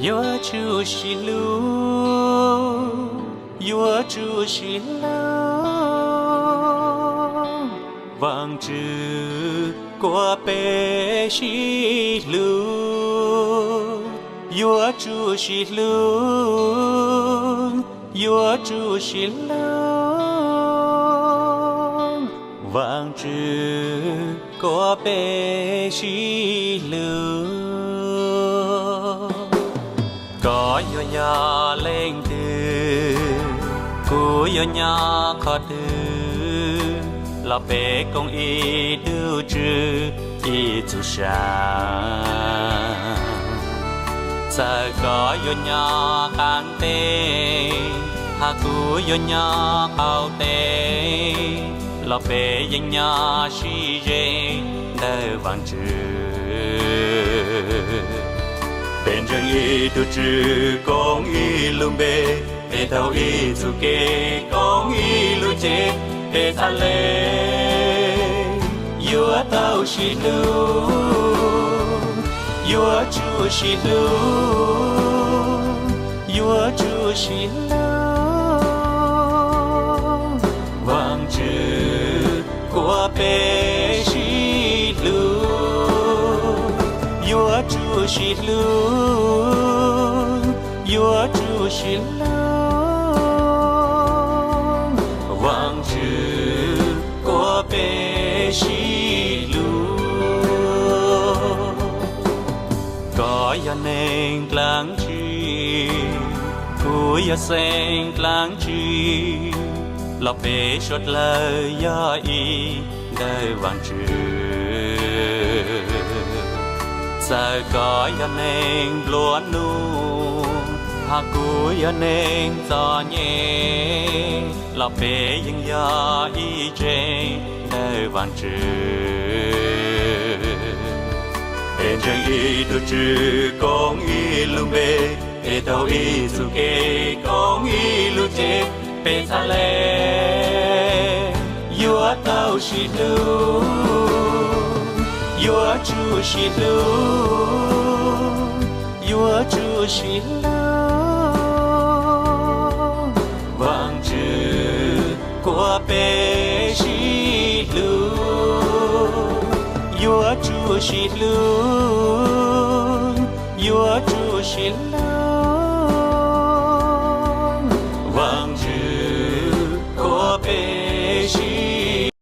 Your true she lu, your true she lo, vang chữ của bé she lu, your true she lu, your true she lo, vang chữ của bé she lu. Có yo ya lên từ cú yo nhà khó từ là bé công y đưa chữ y tu sa sa có yo nhà can tê ha cú yo nhà ao tê là bé yên nhà si dê đời vang chữ bên trong y tu chữ con y lung bê bê thâu y tu kê con y lu chê bê tha lê yua tao shi lu yua chu shi lu yua chu shi lu vang chữ của bê shi lu your true she lu, your true she lu, vang chữ của bé she lu, có ya nên lắng chi, cú ya sen lắng chi, lọc bé sốt lời ya y đời vang chữ. Sa có ya nên lúa nu ha cú ya nên gió nhẹ là bé những ya y chê đời vang chữ bên trong y tu chữ con y lung bê bê tàu y su kê con y lu chê bê sa lê yua tàu shi lu your true she lu, your true she lu, vang chữ của bé she lu, your true she lu, your true she lu.